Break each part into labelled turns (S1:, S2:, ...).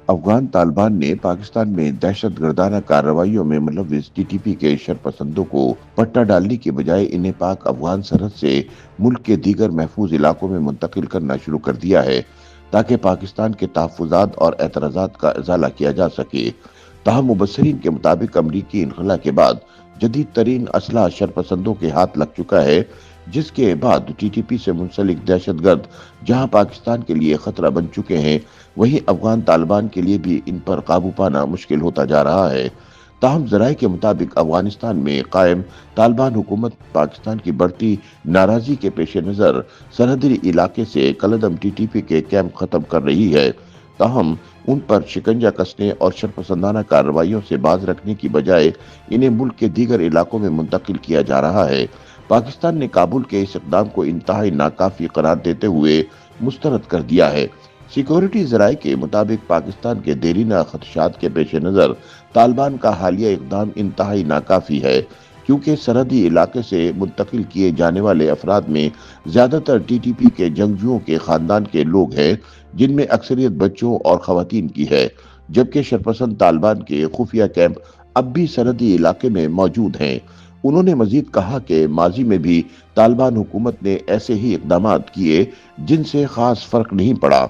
S1: افغان طالبان نے پاکستان میں دہشت گردانہ کارروائیوں میں ملوث ٹی ٹی پی کے شرپسندوں کو پٹا ڈالنے کی بجائے انہیں پاک افغان سرحد سے ملک کے دیگر محفوظ علاقوں میں منتقل کرنا شروع کر دیا ہے تاکہ پاکستان کے تحفظات اور اعتراضات کا ازالہ کیا جا سکے۔ تاہم مبصرین کے مطابق امریکی انخلا کے بعد جدید ترین اسلحہ شرپسندوں کے ہاتھ لگ چکا ہے، جس کے بعد ٹی ٹی پی سے منسلک دہشت گرد جہاں پاکستان کے لیے خطرہ بن چکے ہیں، وہیں افغان طالبان کے لیے بھی ان پر قابو پانا مشکل ہوتا جا رہا ہے۔ تاہم ذرائع کے مطابق افغانستان میں قائم طالبان حکومت پاکستان کی بڑھتی ناراضی کے پیش نظر سرحدی علاقے سے کلدم ٹی ٹی پی کے کیمپ ختم کر رہی ہے۔ تاہم ان پر شکنجہ کسنے اور شرپسندانہ کارروائیوں سے باز رکھنے کی بجائے انہیں ملک کے دیگر علاقوں میں منتقل کیا جا رہا ہے۔ پاکستان نے کابل کے اس اقدام کو انتہائی ناکافی قرار دیتے ہوئے مسترد کر دیا ہے۔ سیکورٹی ذرائع کے مطابق پاکستان کے دیرینہ خدشات کے پیش نظر طالبان کا حالیہ اقدام انتہائی ناکافی ہے، کیونکہ سرحدی علاقے سے منتقل کیے جانے والے افراد میں زیادہ تر ٹی ٹی پی کے جنگجوؤں کے خاندان کے لوگ ہیں، جن میں اکثریت بچوں اور خواتین کی ہے، جبکہ شرپسند طالبان کے خفیہ کیمپ اب بھی سرحدی علاقے میں موجود ہیں۔ انہوں نے مزید کہا کہ ماضی میں بھی طالبان حکومت نے ایسے ہی اقدامات کیے جن سے خاص فرق نہیں پڑا،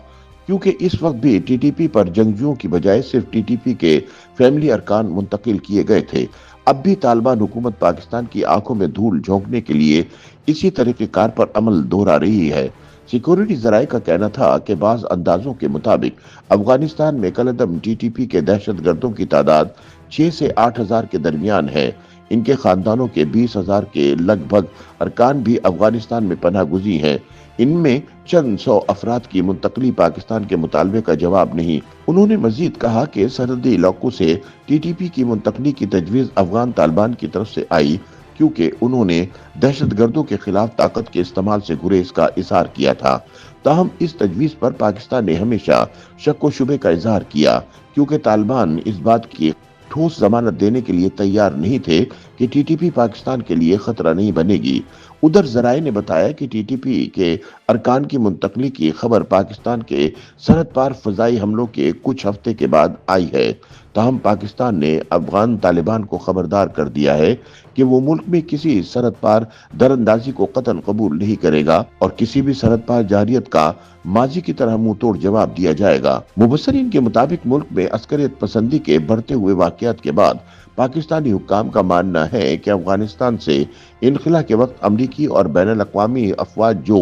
S1: کیونکہ اس وقت بھی ٹی ٹی پی پر جنگجوؤں کی بجائے صرف ٹی ٹی پی کے فیملی ارکان منتقل کیے گئے تھے۔ اب بھی طالبان حکومت پاکستان کی آنکھوں میں دھول جھونکنے کے لیے اسی طریقہ کار پر عمل دہرا رہی ہے۔ سیکورٹی ذرائع کا کہنا تھا کہ بعض اندازوں کے مطابق افغانستان میں کلدم ٹی ٹی پی کے دہشت گردوں کی تعداد 6 سے 8 ہزار کے درمیان ہے۔ ان کے خاندانوں کے 20 ہزار کے لگ بھگ ارکان بھی افغانستان میں پناہ گزین ہیں۔ ان میں چند سو افراد کی منتقلی پاکستان کے مطالبے کا جواب نہیں۔ انہوں نے مزید کہا کہ سرحدی علاقوں سے ٹی ٹی پی کی منتقلی کی تجویز افغان طالبان کی طرف سے آئی، کیونکہ انہوں نے دہشت گردوں کے خلاف طاقت کے استعمال سے گریز کا اظہار کیا تھا۔ تاہم اس تجویز پر پاکستان نے ہمیشہ شک و شبے کا اظہار کیا، کیونکہ طالبان اس بات کی ٹھوس ضمانت دینے کے لیے تیار نہیں تھے کہ ٹی ٹی پی پاکستان کے لیے خطرہ نہیں بنے گی۔ ادھر ذرائع نے بتایا کہ ٹی ٹی پی کے ارکان کی منتقلی کی خبر پاکستان کے سرحد پار فضائی حملوں کے کچھ ہفتے کے بعد آئی ہے۔ تاہم پاکستان نے افغان طالبان کو خبردار کر دیا ہے کہ وہ ملک میں کسی سرحد پار دراندازی کو قطعاً قبول نہیں کرے گا اور کسی بھی سرحد پار جارحیت کا ماضی کی طرح منہ توڑ جواب دیا جائے گا۔ مبصرین کے مطابق ملک میں عسکریت پسندی کے بڑھتے ہوئے واقعات کے بعد پاکستانی حکام کا ماننا ہے کہ افغانستان سے انخلا کے وقت امریکی اور بین الاقوامی افواج جو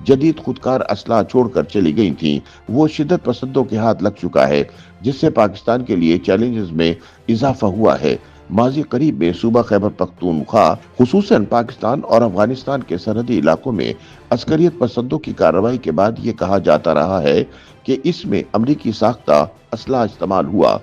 S1: جدید خودکار اسلحہ چھوڑ کر چلی گئی تھیں، وہ شدت پسندوں کے ہاتھ لگ چکا ہے، جس سے پاکستان کے لیے چیلنجز میں اضافہ ہوا ہے۔ ماضی قریب میں صوبہ خیبر پختونخوا، خصوصاً پاکستان اور افغانستان کے سرحدی علاقوں میں عسکریت پسندوں کی کارروائی کے بعد یہ کہا جاتا رہا ہے کہ اس میں امریکی ساختہ اسلحہ استعمال ہوا۔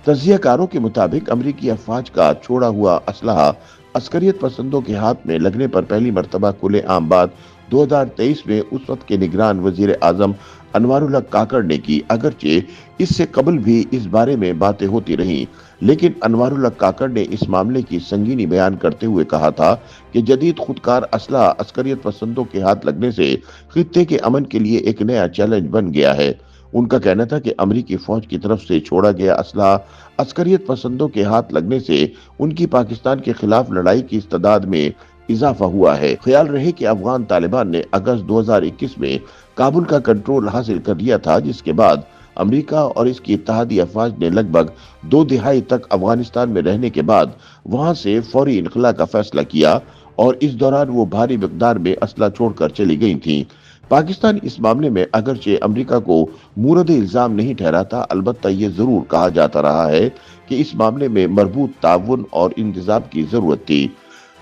S1: تجزیہ کاروں کے مطابق امریکی افواج کا چھوڑا ہوا اسلحہ عسکریت پسندوں کے ہاتھ میں لگنے پر پہلی مرتبہ کھلے عام بات 2023 میں اس وقت کے نگران وزیر اعظم انوار الحق کاکڑ نے کی، اگرچہ اس سے قبل بھی اس بارے میں باتیں ہوتی رہیں، لیکن انوار الحق کاکڑ نے اس معاملے کی سنگینی بیان کرتے ہوئے کہا تھا کہ جدید خودکار اسلحہ عسکریت پسندوں کے ہاتھ لگنے سے خطے کے امن کے لیے ایک نیا چیلنج بن گیا ہے۔ ان کا کہنا تھا کہ امریکی فوج کی طرف سے چھوڑا گیا اسلحہ عسکریت پسندوں کے ہاتھ لگنے سے ان کی پاکستان کے خلاف لڑائی کی استعداد میں اضافہ ہوا ہے۔ خیال رہے کہ افغان طالبان نے اگست 2021 میں کابل کا کنٹرول حاصل کر لیا تھا، جس کے بعد امریکہ اور اس کی اتحادی افواج نے لگ بھگ 2 دہائی تک افغانستان میں رہنے کے بعد وہاں سے فوری انخلا کا فیصلہ کیا اور اس دوران وہ بھاری مقدار میں اسلحہ چھوڑ کر چلی گئی تھیں۔ پاکستان اس معاملے میں اگرچہ امریکہ کو مورد الزام نہیں ٹھہراتا، البتہ یہ ضرور کہا جاتا رہا ہے کہ اس معاملے میں مربوط تعاون اور انتظام کی ضرورت تھی۔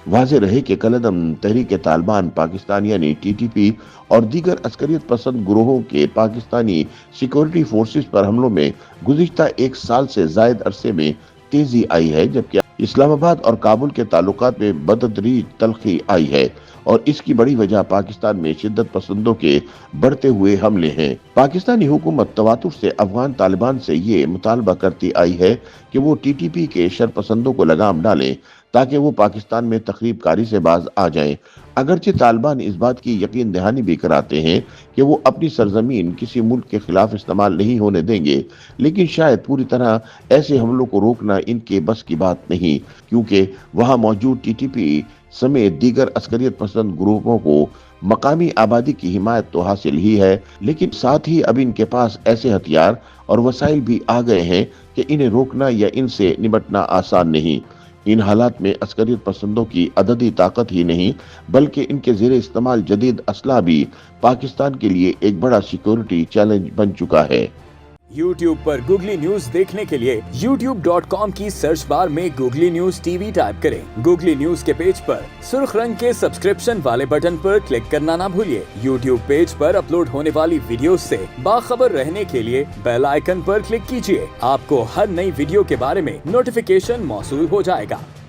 S1: واضح رہے کہ کلدم تحریک طالبان پاکستان یعنی ٹی ٹی پی اور دیگر عسکریت پسند گروہوں کے پاکستانی سیکورٹی فورسز پر حملوں میں گزشتہ 1 سال سے زائد عرصے میں تیزی آئی ہے، جبکہ اسلام آباد اور کابل کے تعلقات میں بتدریج تلخی آئی ہے، اور اس کی بڑی وجہ پاکستان میں شدت پسندوں کے بڑھتے ہوئے حملے ہیں۔ پاکستانی حکومت تواتر سے افغان طالبان سے یہ مطالبہ کرتی آئی ہے کہ وہ ٹی ٹی پی کے شرپسندوں کو لگام ڈالیں تاکہ وہ پاکستان میں تخریب کاری سے باز آ جائیں۔ اگرچہ طالبان اس بات کی یقین دہانی بھی کراتے ہیں کہ وہ اپنی سرزمین کسی ملک کے خلاف استعمال نہیں ہونے دیں گے، لیکن شاید پوری طرح ایسے حملوں کو روکنا ان کے بس کی بات نہیں، کیونکہ وہاں موجود ٹی ٹی پی سمیت دیگر عسکریت پسند گروپوں کو مقامی آبادی کی حمایت تو حاصل ہی ہے، لیکن ساتھ ہی اب ان کے پاس ایسے ہتھیار اور وسائل بھی آ گئے ہیں کہ انہیں روکنا یا ان سے نمٹنا آسان نہیں۔ ان حالات میں عسکریت پسندوں کی عددی طاقت ہی نہیں بلکہ ان کے زیر استعمال جدید اسلحہ بھی پاکستان کے لیے ایک بڑا سیکورٹی چیلنج بن چکا ہے۔
S2: YouTube پر گوگلی نیوز دیکھنے کے لیے youtube.com کی سرچ بار میں googly news T V type کریں۔ گوگلی نیوز کے پیج پر سرخ رنگ کے سبسکرپشن والے بٹن پر کلک کرنا نہ بھولیے۔ YouTube پیج پر اپلوڈ ہونے والی ویڈیوز سے باخبر رہنے کے لیے بیل آئیکن پر کلک کیجیے۔ آپ کو ہر نئی ویڈیو کے بارے میں نوٹیفیکیشن موصول ہو جائے گا۔